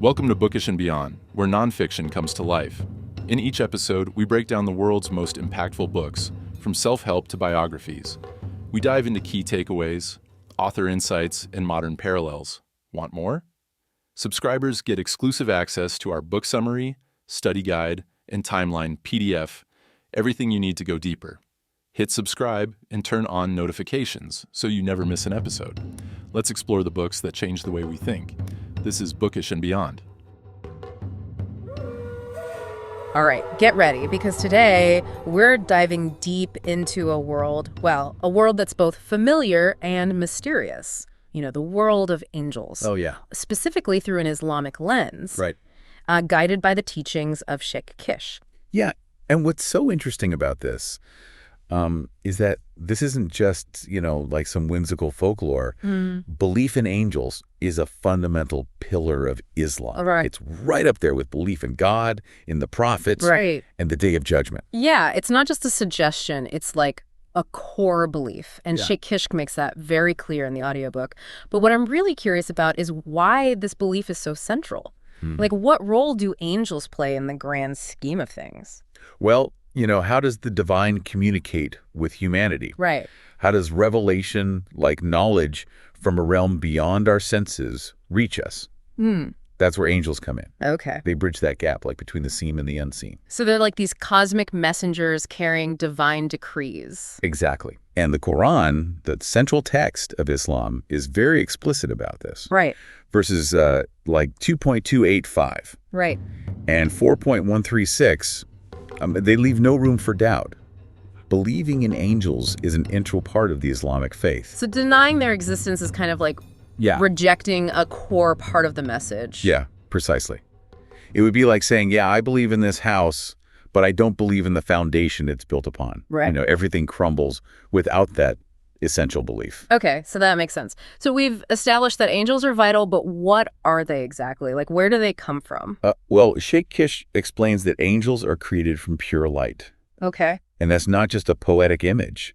Welcome to Bookish and Beyond, where nonfiction comes to life. In each episode, we break down the world's most impactful books, from self-help to biographies. We dive into key takeaways, author insights, and modern parallels. Want more? Subscribers get exclusive access to our book summary, study guide, and timeline PDF, everything you need to go deeper. Hit subscribe and turn on notifications so you never miss an episode. Let's explore the books that change the way we think. This is Bookish and Beyond. All right, get ready, because today we're diving deep into a world that's both familiar and mysterious. You know, the world of angels. Oh, yeah. Specifically through an Islamic lens. Right. Guided by the teachings of Sheikh Kishk. Yeah, and what's so interesting about this is that this isn't just, like some whimsical folklore. Belief in angels is a fundamental pillar of Islam. Right. It's right up there with belief in God, in the prophets, right, and the Day of Judgment. Yeah, it's not just a suggestion. It's like a core belief. And Yeah. Sheikh Kishk makes that very clear in the audiobook. But what I'm really curious about is why this belief is so central. Like, what role do angels play in the grand scheme of things? Well, how does the divine communicate with humanity? Right. How does revelation, like knowledge from a realm beyond our senses, reach us? That's where angels come in. Okay. They bridge that gap, like between the seen and the unseen. So they're like these cosmic messengers carrying divine decrees. Exactly. And the Quran, the central text of Islam, is very explicit about this. Right. Verses like 2.285 Right. and 4.136, they leave no room for doubt. Believing in angels is an integral part of the Islamic faith. So denying their existence is kind of like rejecting a core part of the message. Yeah, precisely. It would be like saying, I believe in this house, but I don't believe in the foundation it's built upon. Right. Everything crumbles without that essential belief. Okay, so that makes sense. So we've established that angels are vital, but what are they exactly? Like, where do they come from? Well, Sheikh Kishk explains that angels are created from pure light. Okay. And that's not just a poetic image.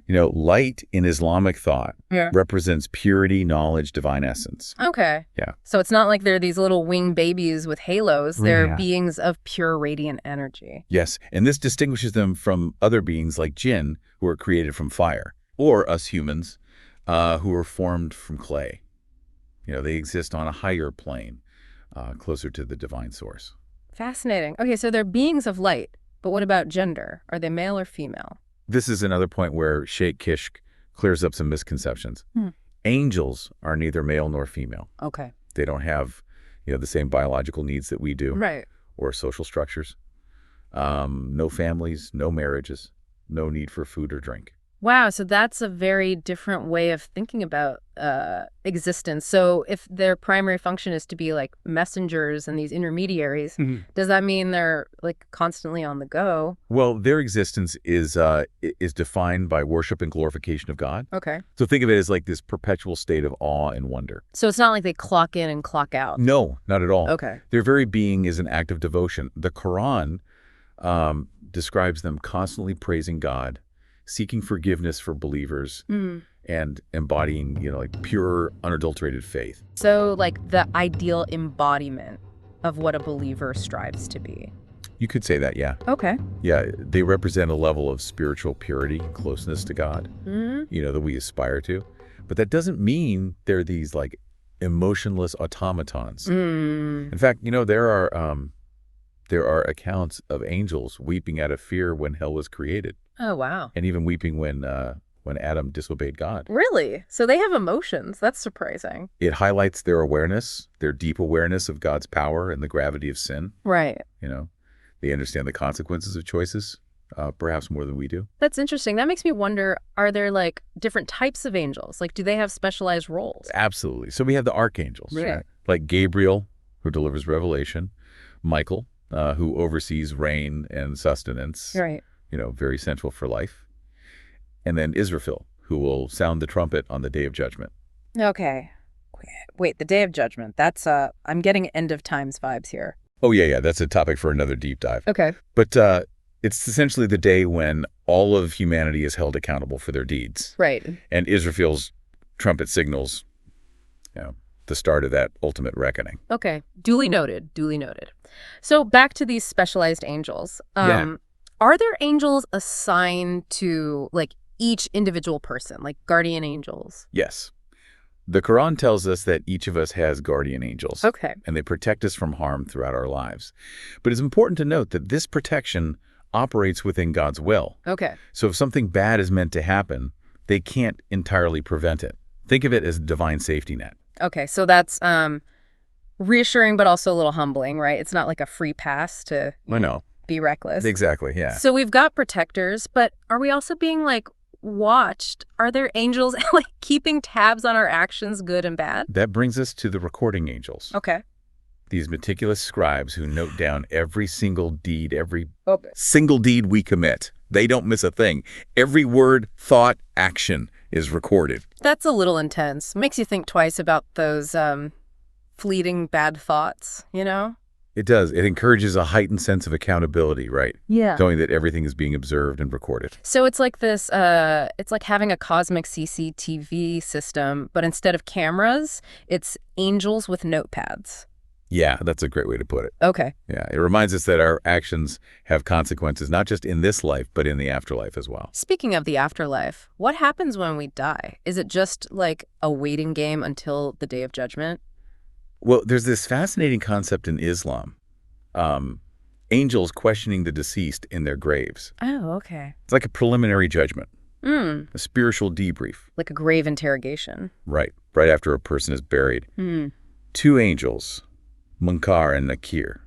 Light in Islamic thought represents purity, knowledge, divine essence. Okay. Yeah. So it's not like they're these little winged babies with halos. They're beings of pure radiant energy. Yes, and this distinguishes them from other beings like jinn, who are created from fire, or us humans, who are formed from clay. They exist on a higher plane, closer to the divine source. Fascinating. Okay, so they're beings of light, but what about gender? Are they male or female? This is another point where Sheikh Kishk clears up some misconceptions. Angels are neither male nor female. Okay. They don't have, the same biological needs that we do. Right. Or social structures. No families, no marriages, no need for food or drink. Wow, so that's a very different way of thinking about existence. So if their primary function is to be like messengers and these intermediaries, does that mean they're like constantly on the go? Well, their existence is defined by worship and glorification of God. Okay. So think of it as like this perpetual state of awe and wonder. So it's not like they clock in and clock out? No, not at all. Okay. Their very being is an act of devotion. The Quran describes them constantly praising God, seeking forgiveness for believers, and embodying, like pure, unadulterated faith. So like the ideal embodiment of what a believer strives to be. You could say that, yeah. Okay. Yeah, they represent a level of spiritual purity and closeness to God, that we aspire to. But that doesn't mean they're these like emotionless automatons. In fact, there are accounts of angels weeping out of fear when hell was created. Oh, wow. And even weeping when Adam disobeyed God. Really? So they have emotions. That's surprising. It highlights their awareness, their deep awareness of God's power and the gravity of sin. Right. They understand the consequences of choices, perhaps more than we do. That's interesting. That makes me wonder, are there like different types of angels? Like, do they have specialized roles? Absolutely. So we have the archangels, Right. like Gabriel, who delivers revelation, Michael, who oversees rain and sustenance. Right. Very central for life. And then Israfil, who will sound the trumpet on the Day of Judgment. Okay. Wait, the Day of Judgment. That's, I'm getting end of times vibes here. Oh, yeah. That's a topic for another deep dive. Okay. But it's essentially the day when all of humanity is held accountable for their deeds. Right. And Israfil's trumpet signals, the start of that ultimate reckoning. Okay. Duly noted. Duly noted. So back to these specialized angels. Yeah. Are there angels assigned to, like, each individual person, like guardian angels? Yes. The Quran tells us that each of us has guardian angels. Okay. And they protect us from harm throughout our lives. But it's important to note that this protection operates within God's will. Okay. So if something bad is meant to happen, they can't entirely prevent it. Think of it as a divine safety net. Okay. So that's reassuring, but also a little humbling, right? It's not like a free pass to be reckless. Exactly, yeah. So we've got protectors, but are we also being, like, watched? Are there angels like keeping tabs on our actions, good and bad? That brings us to the recording angels. Okay. These meticulous scribes who note down every single deed, single deed we commit. They don't miss a thing. Every word, thought, action is recorded. That's a little intense. Makes you think twice about those fleeting bad thoughts, you know? It does. It encourages a heightened sense of accountability, right? Yeah. Knowing that everything is being observed and recorded. So it's like this, it's like having a cosmic CCTV system, but instead of cameras, it's angels with notepads. Yeah, that's a great way to put it. Okay. Yeah, it reminds us that our actions have consequences, not just in this life, but in the afterlife as well. Speaking of the afterlife, what happens when we die? Is it just like a waiting game until the day of judgment? Well, there's this fascinating concept in Islam. Angels questioning the deceased in their graves. Oh, okay. It's like a preliminary judgment, a spiritual debrief. Like a grave interrogation. Right after a person is buried. Two angels, Munkar and Nakir,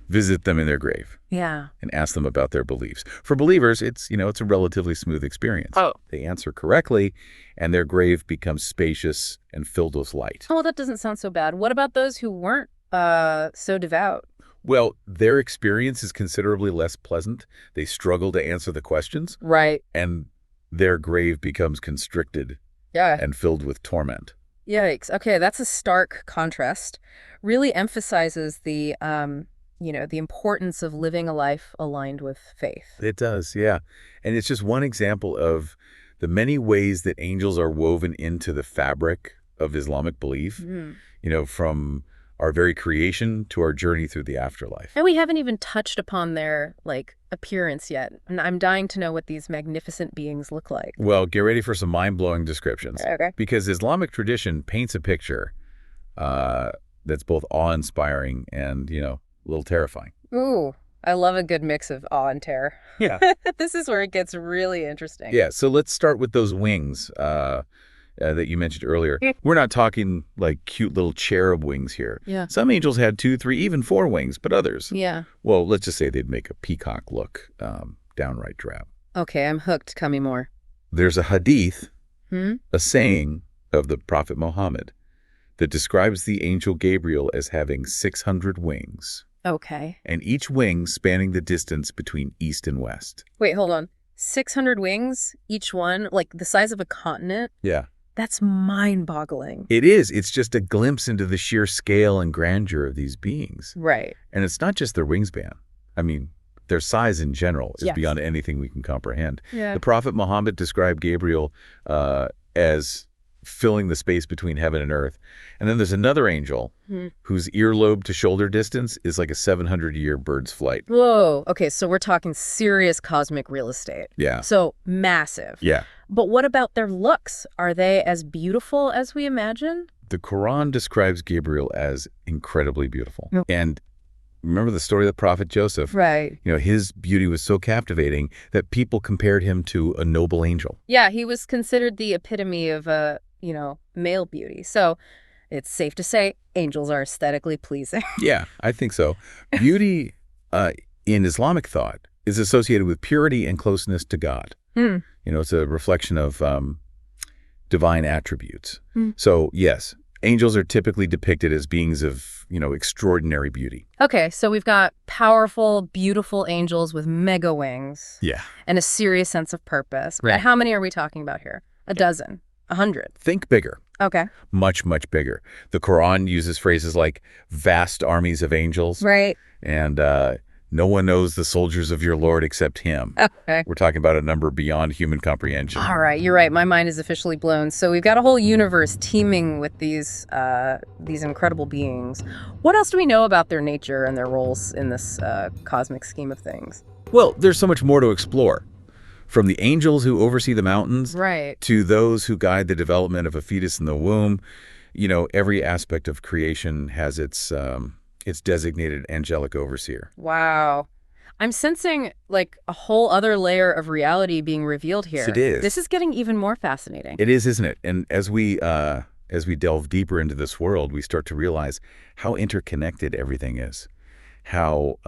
visit them in their grave. Yeah. And ask them about their beliefs. For believers, it's a relatively smooth experience. Oh. They answer correctly, and their grave becomes spacious and filled with light. Oh, that doesn't sound so bad. What about those who weren't so devout? Well, their experience is considerably less pleasant. They struggle to answer the questions. Right. And their grave becomes constricted and filled with torment. Yikes. Okay, that's a stark contrast. Really emphasizes the the importance of living a life aligned with faith. It does, yeah. And it's just one example of the many ways that angels are woven into the fabric of Islamic belief, from our very creation to our journey through the afterlife. And we haven't even touched upon their, appearance yet. And I'm dying to know what these magnificent beings look like. Well, get ready for some mind-blowing descriptions. Okay. Because Islamic tradition paints a picture that's both awe-inspiring and, a little terrifying. Ooh, I love a good mix of awe and terror. Yeah. This is where it gets really interesting. Yeah, so let's start with those wings that you mentioned earlier. We're not talking like cute little cherub wings here. Yeah. Some angels had 2, 3, even 4 wings, but others, well, let's just say they'd make a peacock look downright drab. Okay, I'm hooked. Tell me more. There's a hadith, a saying of the Prophet Muhammad that describes the angel Gabriel as having 600 wings. Okay. And each wing spanning the distance between east and west. Wait, hold on. 600 wings, each one, like the size of a continent? Yeah. That's mind-boggling. It is. It's just a glimpse into the sheer scale and grandeur of these beings. Right. And it's not just their wingspan. I mean, their size in general is beyond anything we can comprehend. Yeah. The Prophet Muhammad described Gabriel as filling the space between heaven and earth. And then there's another angel whose earlobe to shoulder distance is like a 700-year bird's flight. Whoa. Okay, so we're talking serious cosmic real estate. Yeah. So massive. Yeah. But what about their looks? Are they as beautiful as we imagine? The Quran describes Gabriel as incredibly beautiful. And remember the story of the prophet Joseph? Right. His beauty was so captivating that people compared him to a noble angel. Yeah, he was considered the epitome of male beauty. So it's safe to say angels are aesthetically pleasing. Yeah, I think so. Beauty in Islamic thought is associated with purity and closeness to God. It's a reflection of divine attributes. So yes, angels are typically depicted as beings of, extraordinary beauty. Okay, so we've got powerful, beautiful angels with mega wings. Yeah. And a serious sense of purpose. Right. But how many are we talking about here? A dozen? 100? Think bigger. Okay. Much, much bigger. The Quran uses phrases like vast armies of angels. Right. And No one knows the soldiers of your Lord except him. Okay. We're talking about a number beyond human comprehension. All right, you're right. My mind is officially blown. So we've got a whole universe teeming with these incredible beings. What else do we know about their nature and their roles in this cosmic scheme of things? Well, there's so much more to explore. From the angels who oversee the mountains Right. to those who guide the development of a fetus in the womb, every aspect of creation has its designated angelic overseer. Wow. I'm sensing like a whole other layer of reality being revealed here. Yes, it is. This is getting even more fascinating. It is, isn't it? And as we delve deeper into this world, we start to realize how interconnected everything is. How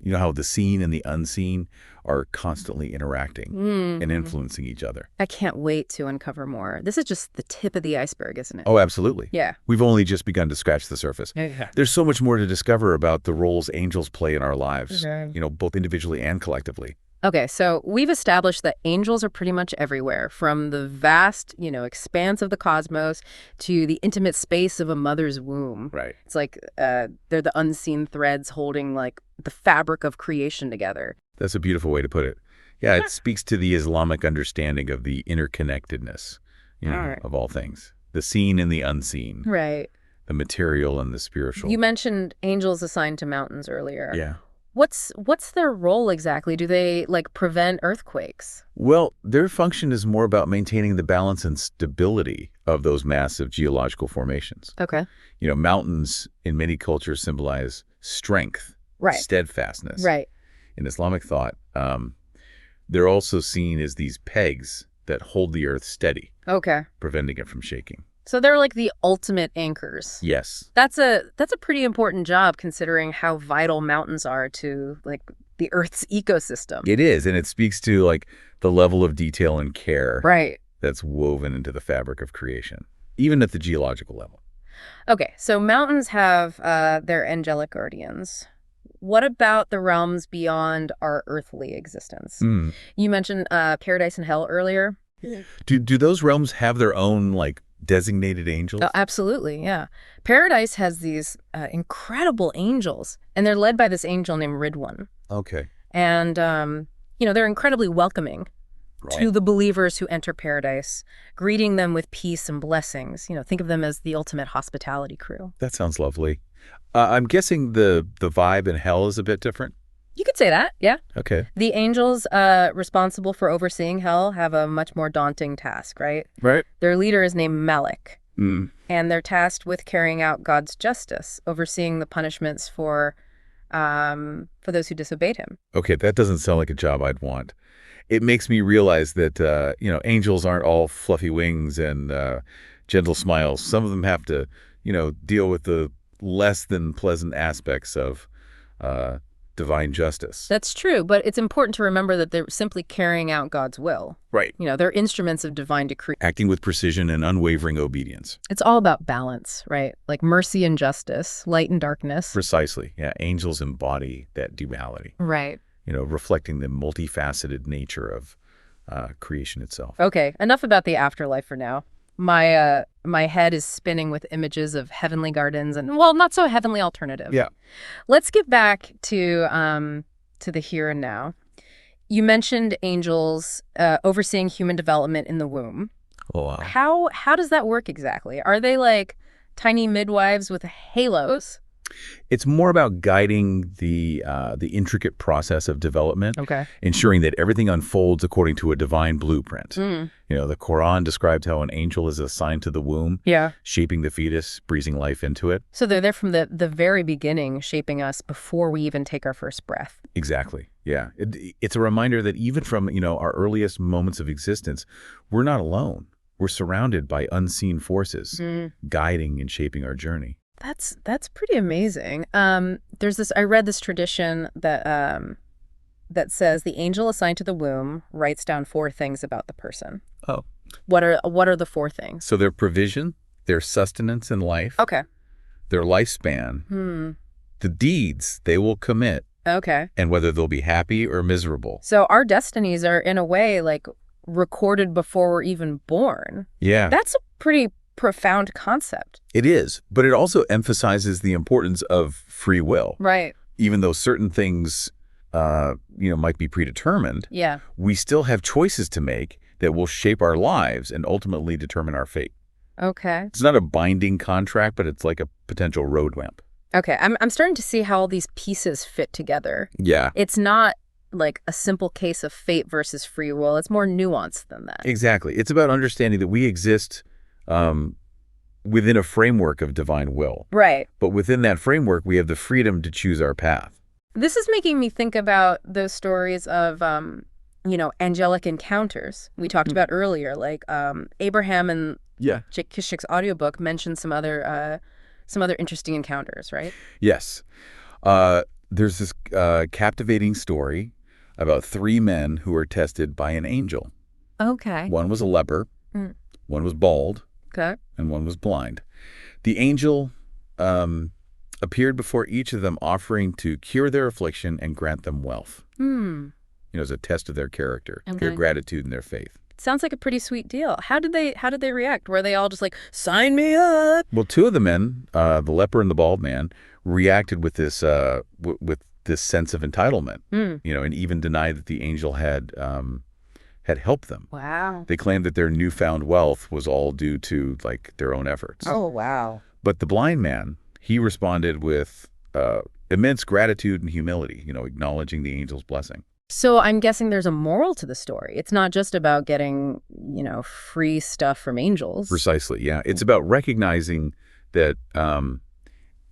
how the seen and the unseen are constantly interacting and influencing each other. I can't wait to uncover more. This is just the tip of the iceberg, isn't it? Oh, absolutely. Yeah. We've only just begun to scratch the surface. Yeah. There's so much more to discover about the roles angels play in our lives, Okay. Both individually and collectively. Okay, so we've established that angels are pretty much everywhere, from the vast, expanse of the cosmos to the intimate space of a mother's womb. Right. It's like they're the unseen threads holding like the fabric of creation together. That's a beautiful way to put it. Yeah, it speaks to the Islamic understanding of the interconnectedness right. of all things. The seen and the unseen. Right. The material and the spiritual. You mentioned angels assigned to mountains earlier. Yeah. What's their role exactly? Do they like prevent earthquakes? Well, their function is more about maintaining the balance and stability of those massive geological formations. Okay. Mountains in many cultures symbolize strength, Right. steadfastness. Right. In Islamic thought, they're also seen as these pegs that hold the earth steady, Okay. preventing it from shaking. So they're like the ultimate anchors. Yes. That's a pretty important job considering how vital mountains are to like the Earth's ecosystem. It is, and it speaks to like the level of detail and care Right. that's woven into the fabric of creation, even at the geological level. Okay, so mountains have their angelic guardians. What about the realms beyond our earthly existence? You mentioned paradise and hell earlier. Do those realms have their own like designated angels? Oh, absolutely, yeah. Paradise has these incredible angels, and they're led by this angel named Ridwan. Okay. And, they're incredibly welcoming to the believers who enter paradise, greeting them with peace and blessings. Think of them as the ultimate hospitality crew. That sounds lovely. I'm guessing the vibe in hell is a bit different. You could say that, yeah. Okay. The angels responsible for overseeing hell have a much more daunting task, right? Right. Their leader is named Malik, and they're tasked with carrying out God's justice, overseeing the punishments for those who disobeyed him. Okay, that doesn't sound like a job I'd want. It makes me realize that, angels aren't all fluffy wings and gentle smiles. Some of them have to, deal with the less than pleasant aspects of divine justice. That's true, but it's important to remember that they're simply carrying out God's will. Right. They're instruments of divine decree. Acting with precision and unwavering obedience. It's all about balance, right? Like mercy and justice, light and darkness. Precisely. Yeah, angels embody that duality. Right. Reflecting the multifaceted nature of creation itself. Okay, enough about the afterlife for now. My head is spinning with images of heavenly gardens and, well, not so heavenly alternative. Yeah. Let's get back to the here and now. You mentioned angels overseeing human development in the womb. Oh, wow. How does that work exactly? Are they like tiny midwives with halos? It's more about guiding the intricate process of development, Okay. ensuring that everything unfolds according to a divine blueprint. The Quran describes how an angel is assigned to the womb, Yeah. shaping the fetus, breathing life into it. So they're there from the very beginning, shaping us before we even take our first breath. Exactly. Yeah. It's a reminder that even from, our earliest moments of existence, we're not alone. We're surrounded by unseen forces, guiding and shaping our journey. That's pretty amazing. I read this tradition that says the angel assigned to the womb writes down 4 things about the person. Oh. What are the 4 things? So their provision, their sustenance in life, Okay. their lifespan, the deeds they will commit, Okay. and whether they'll be happy or miserable. So our destinies are in a way like recorded before we're even born. Yeah. That's a pretty profound concept. It is, but it also emphasizes the importance of free will. Right. even though certain things, might be predetermined, Yeah. we still have choices to make that will shape our lives and ultimately determine our fate. Okay. It's not a binding contract, but it's like a potential roadmap. Okay. I'm starting to see how all these pieces fit together. Yeah. It's not like a simple case of fate versus free will. It's more nuanced than that. Exactly. It's about understanding that we exist within a framework of divine will. Right. But within that framework, we have the freedom to choose our path. This is making me think about those stories of, angelic encounters we talked about earlier. Like Abraham and Sheikh Kishk's audiobook mentioned some other interesting encounters, right? Yes. There's this captivating story about 3 men who were tested by an angel. Okay. One was a leper, one was bald, Okay. and one was blind. The angel appeared before each of them, offering to cure their affliction and grant them wealth. As a test of their character, their gratitude, and their faith. Sounds like a pretty sweet deal. How did they react? Were they all just like, sign me up? Well, 2 of the men, the leper and the bald man, reacted with this sense of entitlement, and even denied that the angel had helped them. Wow. They claimed that their newfound wealth was all due to their own efforts. Oh, wow. But the blind man, he responded with immense gratitude and humility, acknowledging the angel's blessing. So I'm guessing there's a moral to the story. It's not just about getting, free stuff from angels. Precisely, yeah. It's about recognizing that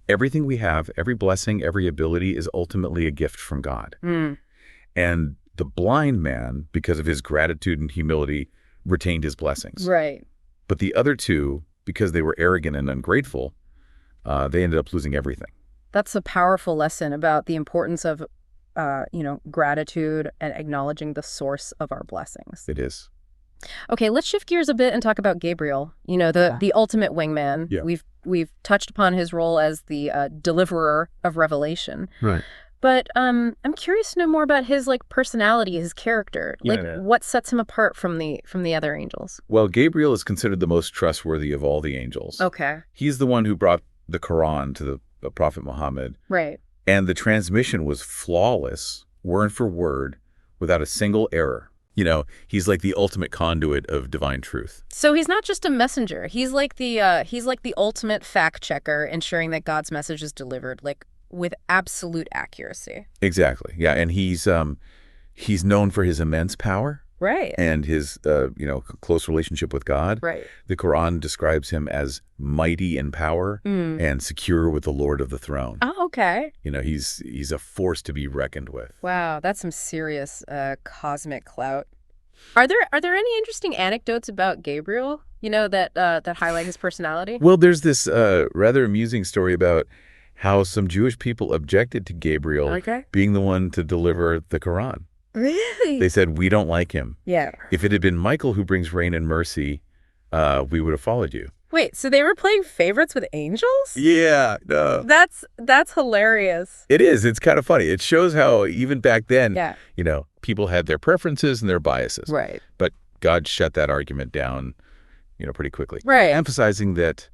everything we have, every blessing, every ability is ultimately a gift from God. And the blind man, because of his gratitude and humility, retained his blessings. Right. But the other 2, because they were arrogant and ungrateful, they ended up losing everything. That's a powerful lesson about the importance of gratitude and acknowledging the source of our blessings. It is. Okay, let's shift gears a bit and talk about Gabriel, the ultimate wingman. Yeah. We've touched upon his role as the deliverer of revelation. Right. But I'm curious to know more about his personality, his character. What sets him apart from the other angels? Well, Gabriel is considered the most trustworthy of all the angels. Okay. He's the one who brought the Quran to the Prophet Muhammad. Right. And the transmission was flawless, word for word, without a single error. He's like the ultimate conduit of divine truth. So he's not just a messenger. He's like the ultimate fact checker, ensuring that God's message is delivered with absolute accuracy. Exactly. Yeah, and he's known for his immense power. Right. And his close relationship with God. Right. The Quran describes him as mighty in power and secure with the Lord of the throne. Oh, okay. He's a force to be reckoned with. Wow, that's some serious cosmic clout. Are there any interesting anecdotes about Gabriel, that highlight his personality? Well, there's this rather amusing story about how some Jewish people objected to Gabriel being the one to deliver the Quran. Really? They said, we don't like him. Yeah. If it had been Michael who brings rain and mercy, we would have followed you. Wait, so they were playing favorites with angels? Yeah. No. That's hilarious. It is. It's kind of funny. It shows how even back then, Yeah. People had their preferences and their biases. Right. But God shut that argument down, pretty quickly. Right. Emphasizing that,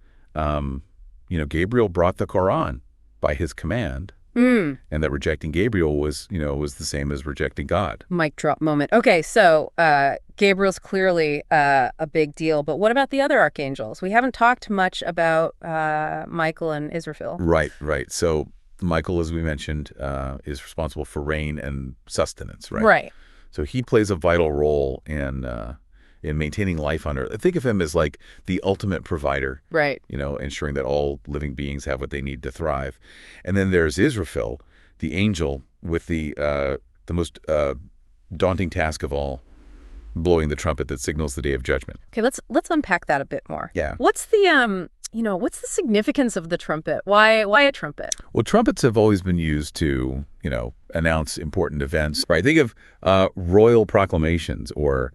Gabriel brought the Quran by his command. And that rejecting Gabriel was the same as rejecting God. Mic drop moment. Okay, so Gabriel's clearly a big deal, but what about the other archangels? We haven't talked much about Michael and Israfil. Right. So Michael, as we mentioned, is responsible for rain and sustenance, right? Right. So he plays a vital role in maintaining life on Earth. I think of him as like the ultimate provider. Right. Ensuring that all living beings have what they need to thrive. And then there's Israfil, the angel, with the most daunting task of all, blowing the trumpet that signals the day of judgment. Okay, let's unpack that a bit more. Yeah. What's the what's the significance of the trumpet? Why a trumpet? Well, trumpets have always been used to, announce important events. Right. Think of royal proclamations or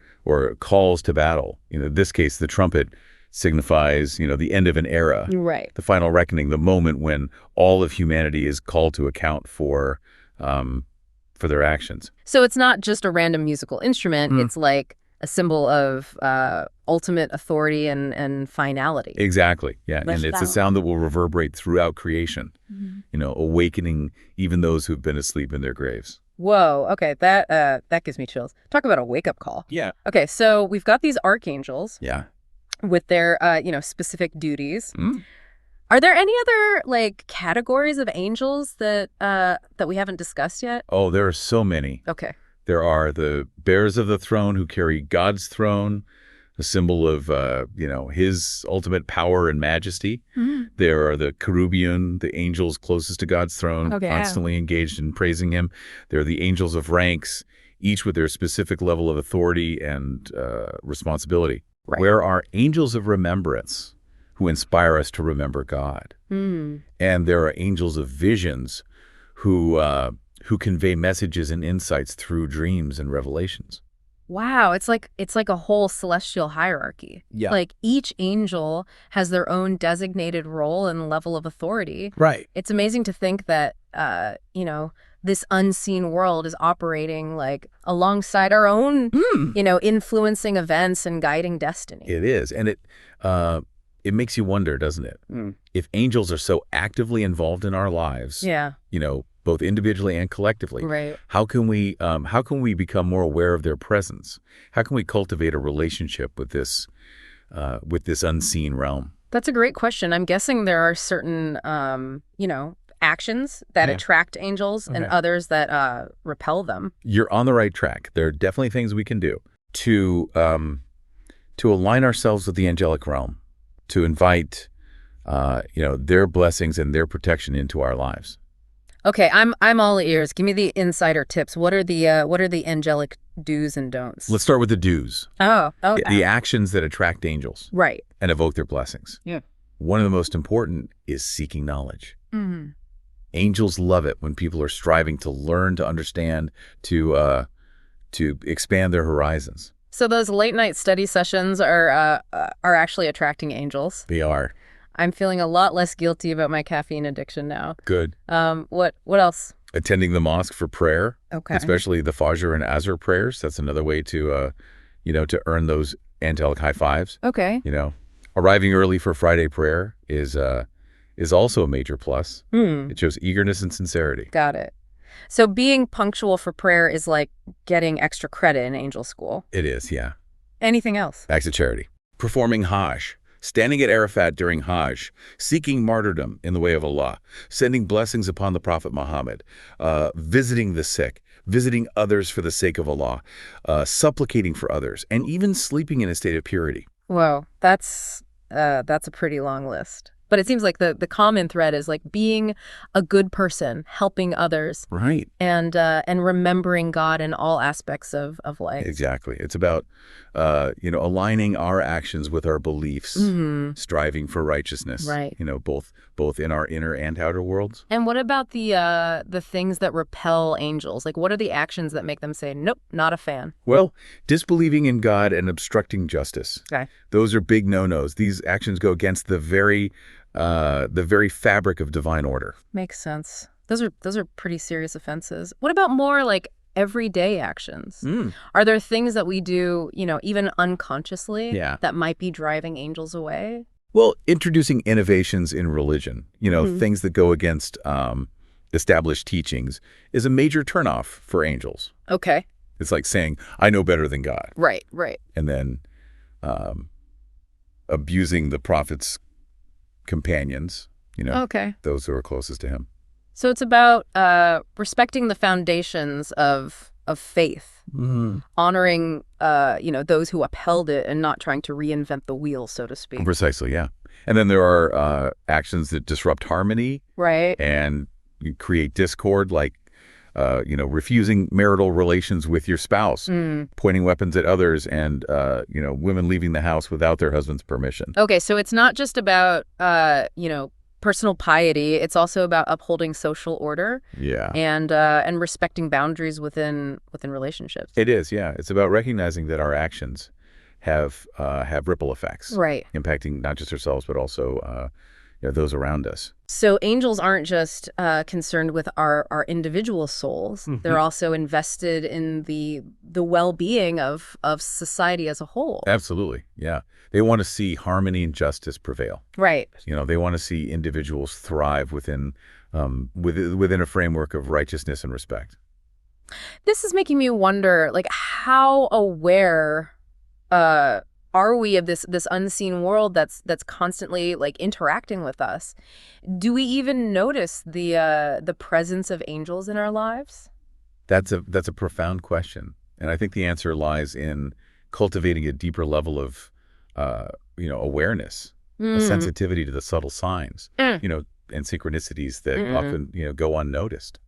calls to battle. In this case, the trumpet signifies, the end of an era. Right. The final reckoning, the moment when all of humanity is called to account for their actions. So it's not just a random musical instrument. It's like a symbol of ultimate authority and finality. Exactly. Yeah. And it's a sound that will reverberate throughout creation, awakening even those who've been asleep in their graves. Whoa. Okay. That gives me chills. Talk about a wake-up call. Yeah. Okay. So we've got these archangels. Yeah. With their, specific duties. Are there any other categories of angels that we haven't discussed yet? Oh, there are so many. Okay. There are the bearers of the throne who carry God's throne, a symbol of, his ultimate power and majesty. There are the Kerubion, the angels closest to God's throne, constantly engaged in praising him. There are the angels of ranks, each with their specific level of authority and responsibility. Right. Where are angels of remembrance who inspire us to remember God. And there are angels of visions who convey messages and insights through dreams and revelations. Wow, it's like a whole celestial hierarchy. Yeah. Like each angel has their own designated role and level of authority. Right. It's amazing to think that this unseen world is operating alongside our own, influencing events and guiding destiny. It is. And it makes you wonder, doesn't it? If angels are so actively involved in our lives, both individually and collectively, right? How can we become more aware of their presence? How can we cultivate a relationship with this unseen realm? That's a great question. I'm guessing there are certain, actions that attract angels and others that repel them. You're on the right track. There are definitely things we can do to align ourselves with the angelic realm, to invite, their blessings and their protection into our lives. Okay, I'm all ears. Give me the insider tips. What are the angelic do's and don'ts? Let's start with the do's. Oh, okay. The actions that attract angels, right, and evoke their blessings. Yeah. One of the most important is seeking knowledge. Angels love it when people are striving to learn, to understand, to expand their horizons. So those late night study sessions are actually attracting angels. They are. I'm feeling a lot less guilty about my caffeine addiction now. Good. What else? Attending the mosque for prayer. Okay. Especially the Fajr and Asr prayers. That's another way to earn those angelic high fives. Okay. Arriving early for Friday prayer is also a major plus. It shows eagerness and sincerity. Got it. So being punctual for prayer is like getting extra credit in angel school. It is, yeah. Anything else? Acts of charity. Performing Hajj. Standing at Arafat during Hajj, seeking martyrdom in the way of Allah, sending blessings upon the Prophet Muhammad, visiting the sick, visiting others for the sake of Allah, supplicating for others, and even sleeping in a state of purity. Whoa, that's a pretty long list. But it seems like the common thread is being a good person, helping others, right, and remembering God in all aspects of life. Exactly. It's about aligning our actions with our beliefs, striving for righteousness. Right. Both in our inner and outer worlds. And what about the things that repel angels? What are the actions that make them say, nope, not a fan? Well, disbelieving in God and obstructing justice. Okay. Those are big no-nos. These actions go against the very fabric of divine order. Makes sense. Those are pretty serious offenses. What about more everyday actions? Are there things that we do, even unconsciously, that might be driving angels away? Well, introducing innovations in religion, things that go against established teachings is a major turnoff for angels. Okay. It's like saying, I know better than God. Right. And then abusing the prophet's companions, okay, those who are closest to him. So it's about respecting the foundations of faith, honoring those who upheld it and not trying to reinvent the wheel, so to speak. Precisely, yeah. And then there are actions that disrupt harmony, right, and create discord, like refusing marital relations with your spouse, pointing weapons at others, and women leaving the house without their husband's permission. Okay, so it's not just about personal piety, it's also about upholding social order. Yeah. And respecting boundaries within relationships. It is, yeah. It's about recognizing that our actions have ripple effects. Right. Impacting not just ourselves, but also those around us. So angels aren't just concerned with our individual souls. They're also invested in the well-being of society as a whole. Absolutely, yeah. They want to see harmony and justice prevail. Right. They want to see individuals thrive within a framework of righteousness and respect. This is making me wonder, like, how aware are we of this unseen world that's constantly like interacting with us? Do we even notice the presence of angels in our lives? That's a profound question, and I think the answer lies in cultivating a deeper level of awareness, a sensitivity to the subtle signs, and synchronicities that often go unnoticed.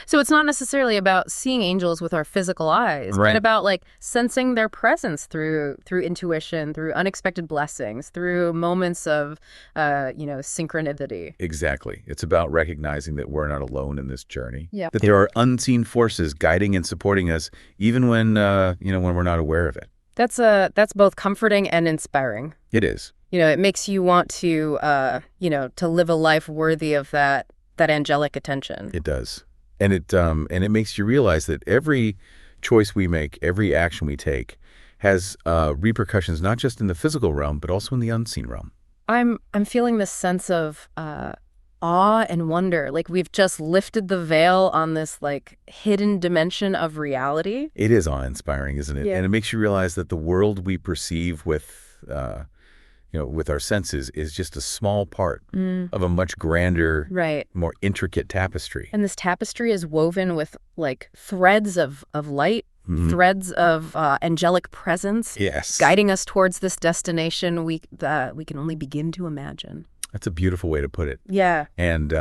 So it's not necessarily about seeing angels with our physical eyes, Right. but about like sensing their presence through intuition, through unexpected blessings, through moments of synchronicity. Exactly. It's about recognizing that we're not alone in this journey. Yeah. That there are unseen forces guiding and supporting us, even when we're not aware of it. That's both comforting and inspiring. It is. It makes you want to to live a life worthy of that angelic attention. It does. And it makes you realize that every choice we make, every action we take, has repercussions not just in the physical realm, but also in the unseen realm. I'm feeling this sense of awe and wonder, like we've just lifted the veil on this like hidden dimension of reality. It is awe-inspiring, isn't it? Yeah. And it makes you realize that the world we perceive with our senses is just a small part of a much grander, Right. more intricate tapestry. And this tapestry is woven with like threads of light, threads of angelic presence, Yes. guiding us towards this destination we can only begin to imagine. That's a beautiful way to put it. Yeah. And,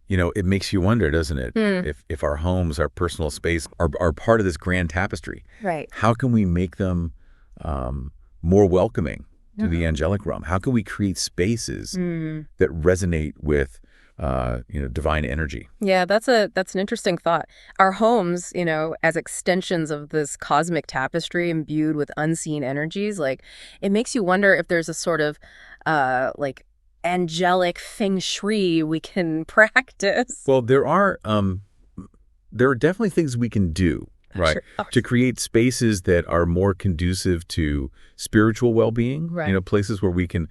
it makes you wonder, doesn't it? If our homes, our personal space are part of this grand tapestry, Right. how can we make them more welcoming to the angelic realm? How can we create spaces that resonate with, divine energy? Yeah, that's an interesting thought. Our homes, as extensions of this cosmic tapestry imbued with unseen energies, like it makes you wonder if there's a sort of like angelic feng shui we can practice. Well, there are definitely things we can do, right, Sure. Oh, to create spaces that are more conducive to spiritual well-being, Right. Places where we can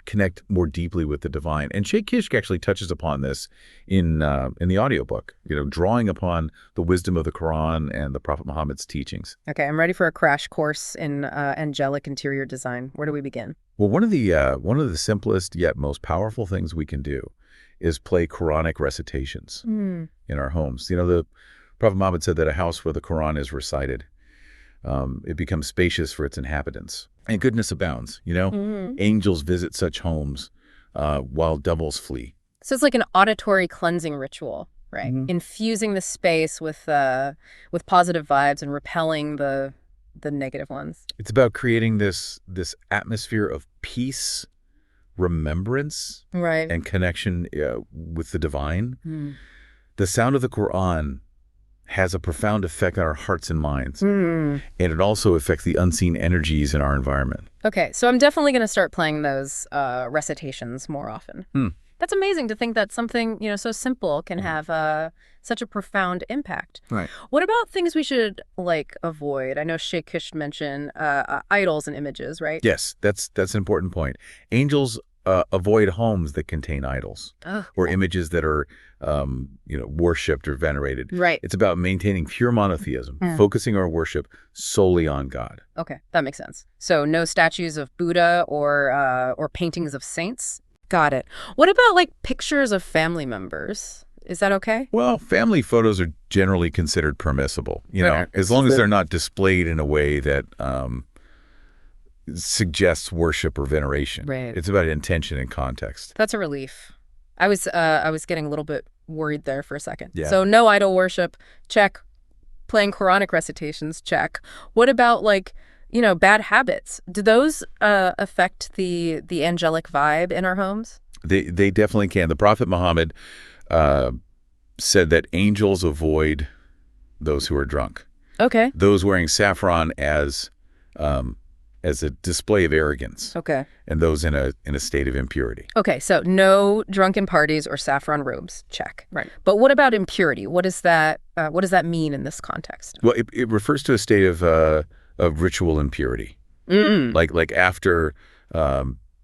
connect more deeply with the divine. And Sheikh Kishk actually touches upon this in the audiobook, drawing upon the wisdom of the Quran and the Prophet Muhammad's teachings. Okay, I'm ready for a crash course in angelic interior design. Where do we begin? Well, one of the simplest yet most powerful things we can do is play Quranic recitations in our homes. The Prophet Muhammad said that a house where the Quran is recited, it becomes spacious for its inhabitants. And goodness abounds, Angels visit such homes while devils flee. So it's like an auditory cleansing ritual, right? Infusing the space with positive vibes and repelling the negative ones. It's about creating this atmosphere of peace, remembrance, Right. and connection with the divine. The sound of the Quran has a profound effect on our hearts and minds. And it also affects the unseen energies in our environment. Okay, so I'm definitely going to start playing those recitations more often. That's amazing to think that something, so simple can have such a profound impact. Right. What about things we should, like, avoid? I know Sheikh Kishk mentioned idols and images, right? Yes, that's an important point. Angels avoid homes that contain idols or images that are, worshipped or venerated. Right. It's about maintaining pure monotheism, focusing our worship solely on God. Okay, that makes sense. So no statues of Buddha or paintings of saints? Got it. What about, like, pictures of family members? Is that okay? Well, family photos are generally considered permissible, Right. as long as they're not displayed in a way that suggests worship or veneration. Right. It's about intention and context. That's a relief. I was getting a little bit worried there for a second. Yeah. So no idol worship, check. Playing Quranic recitations, check. What about, like, bad habits? Do those affect the angelic vibe in our homes? They definitely can. The Prophet Muhammad said that angels avoid those who are drunk. Okay. Those wearing saffron as as a display of arrogance. Okay. And those in a state of impurity. Okay, so no drunken parties or saffron robes. Check. Right. But what about impurity? What does that mean in this context? Well, it refers to a state of ritual impurity. Like after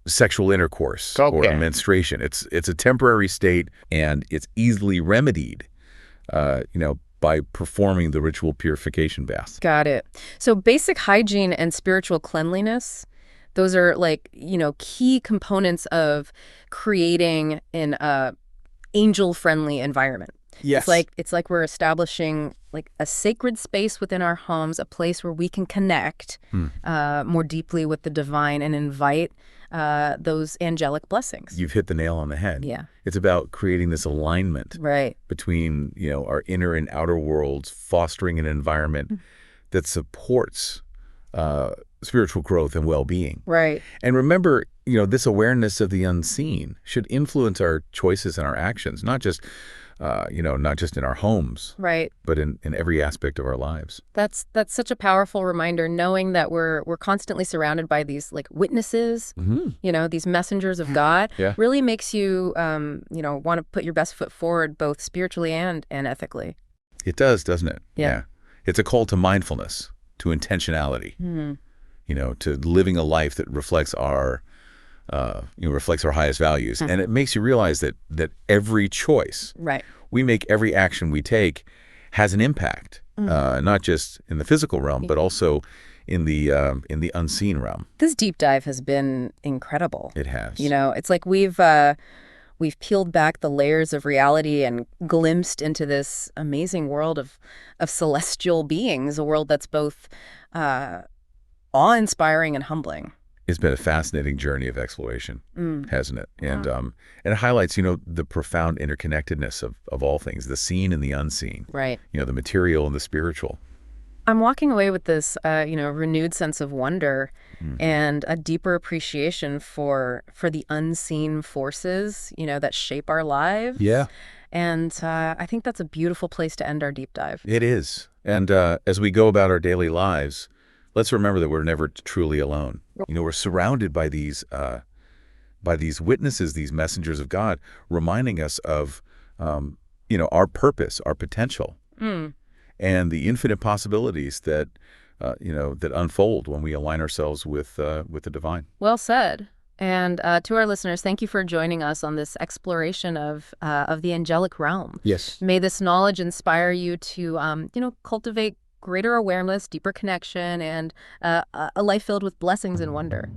sexual intercourse or Okay. menstruation. It's a temporary state, and it's easily remedied, by performing the ritual purification bath. Got it. So basic hygiene and spiritual cleanliness, those are key components of creating an angel-friendly environment. Yes. It's like we're establishing like a sacred space within our homes, a place where we can connect more deeply with the divine and invite those angelic blessings. You've hit the nail on the head. Yeah. It's about creating this alignment Right. between, our inner and outer worlds, fostering an environment that supports spiritual growth and well-being. Right. And remember, this awareness of the unseen should influence our choices and our actions, not just in our homes, Right. but in every aspect of our lives. That's such a powerful reminder, knowing that we're constantly surrounded by these like witnesses, these messengers of God. Yeah. Really makes you, want to put your best foot forward, both spiritually and ethically. It does, doesn't it? Yeah. It's a call to mindfulness, to intentionality, to living a life that reflects our highest values. And it makes you realize that every choice Right. we make, every action we take has an impact, not just in the physical realm, but also in the unseen realm. This deep dive has been incredible. It has. It's like we've peeled back the layers of reality and glimpsed into this amazing world of celestial beings, a world that's both awe-inspiring and humbling. It's been a fascinating journey of exploration, hasn't it? And it highlights, the profound interconnectedness of all things, the seen and the unseen. Right. The material and the spiritual. I'm walking away with this, renewed sense of wonder and a deeper appreciation for the unseen forces, that shape our lives. Yeah. And I think that's a beautiful place to end our deep dive. It is. And as we go about our daily lives, let's remember that we're never truly alone. We're surrounded by these witnesses, these messengers of God, reminding us of, our purpose, our potential, and the infinite possibilities that unfold when we align ourselves with the divine. Well said. And to our listeners, thank you for joining us on this exploration of the angelic realm. Yes. May this knowledge inspire you to, cultivate greater awareness, deeper connection, and a life filled with blessings and wonder.